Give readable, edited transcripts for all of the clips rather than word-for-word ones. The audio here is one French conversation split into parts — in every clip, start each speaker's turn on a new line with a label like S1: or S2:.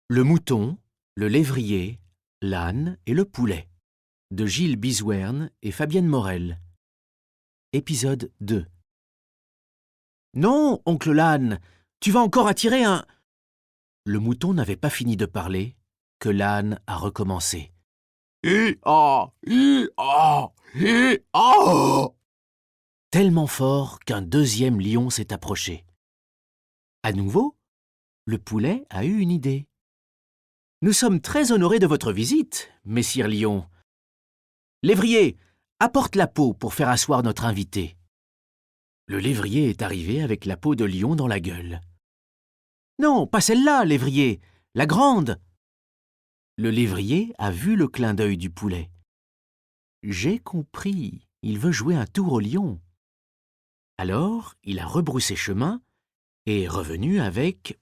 S1: Le mouton, le lévrier, l'âne et le poulet de Gilles Bizouerne et Fabienne Morel. Épisode 2. Non, oncle l'âne, tu vas encore attirer un... Le mouton n'avait pas fini de parler que l'âne a recommencé.
S2: Hi-ah, hi-ah, hi-ah.
S1: Tellement fort qu'un deuxième lion s'est approché. À nouveau, le poulet a eu une idée. Nous sommes très honorés de votre visite, messire lion. Lévrier, apporte la peau pour faire asseoir notre invité. Le lévrier est arrivé avec la peau de lion dans la gueule. Non, pas celle-là, lévrier, la grande. Le lévrier a vu le clin d'œil du poulet. J'ai compris, il veut jouer un tour au lion. Alors, il a rebroussé chemin et est revenu avec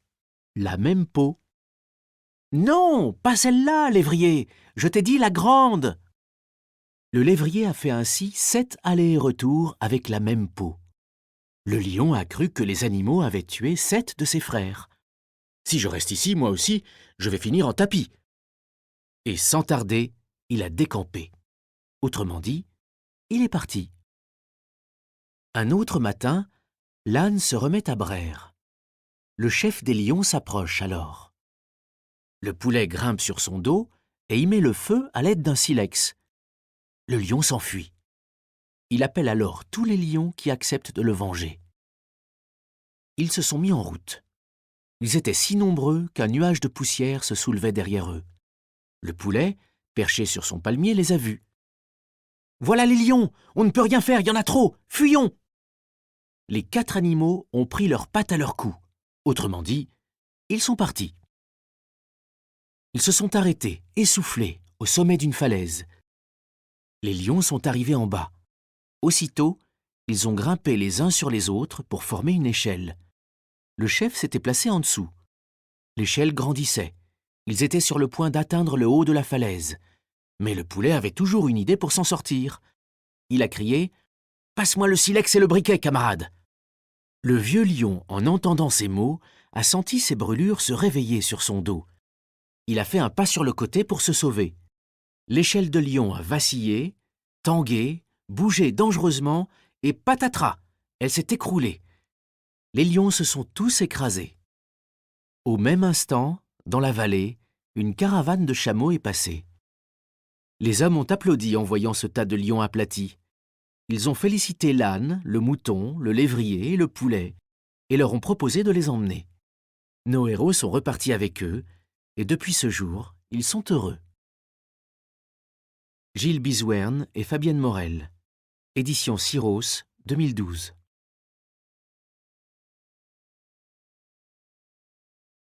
S1: la même peau. Non, pas celle-là, lévrier, je t'ai dit la grande. Le lévrier a fait ainsi 7 allers et retours avec la même peau. Le lion a cru que les animaux avaient tué 7 de ses frères. Si je reste ici, moi aussi, je vais finir en tapis. Et sans tarder, il a décampé. Autrement dit, il est parti. Un autre matin, l'âne se remet à braire. Le chef des lions s'approche alors. Le poulet grimpe sur son dos et y met le feu à l'aide d'un silex. Le lion s'enfuit. Il appelle alors tous les lions qui acceptent de le venger. Ils se sont mis en route. Ils étaient si nombreux qu'un nuage de poussière se soulevait derrière eux. Le poulet, perché sur son palmier, les a vus. « Voilà les lions! On ne peut rien faire, il y en a trop! Fuyons !» Les 4 animaux ont pris leurs pattes à leur cou. Autrement dit, ils sont partis. Ils se sont arrêtés, essoufflés, au sommet d'une falaise. Les lions sont arrivés en bas. Aussitôt, ils ont grimpé les uns sur les autres pour former une échelle. Le chef s'était placé en dessous. L'échelle grandissait. Ils étaient sur le point d'atteindre le haut de la falaise. Mais le poulet avait toujours une idée pour s'en sortir. Il a crié « Passe-moi le silex et le briquet, camarade !» Le vieux lion, en entendant ces mots, a senti ses brûlures se réveiller sur son dos. Il a fait un pas sur le côté pour se sauver. L'échelle de lion a vacillé, tangué, bougé dangereusement et patatras, elle s'est écroulée. Les lions se sont tous écrasés. Au même instant, dans la vallée, une caravane de chameaux est passée. Les hommes ont applaudi en voyant ce tas de lions aplatis. Ils ont félicité l'âne, le mouton, le lévrier et le poulet, et leur ont proposé de les emmener. Nos héros sont repartis avec eux, et depuis ce jour, ils sont heureux. Gilles Bizouerne et Fabienne Morel. Édition Syros, 2012.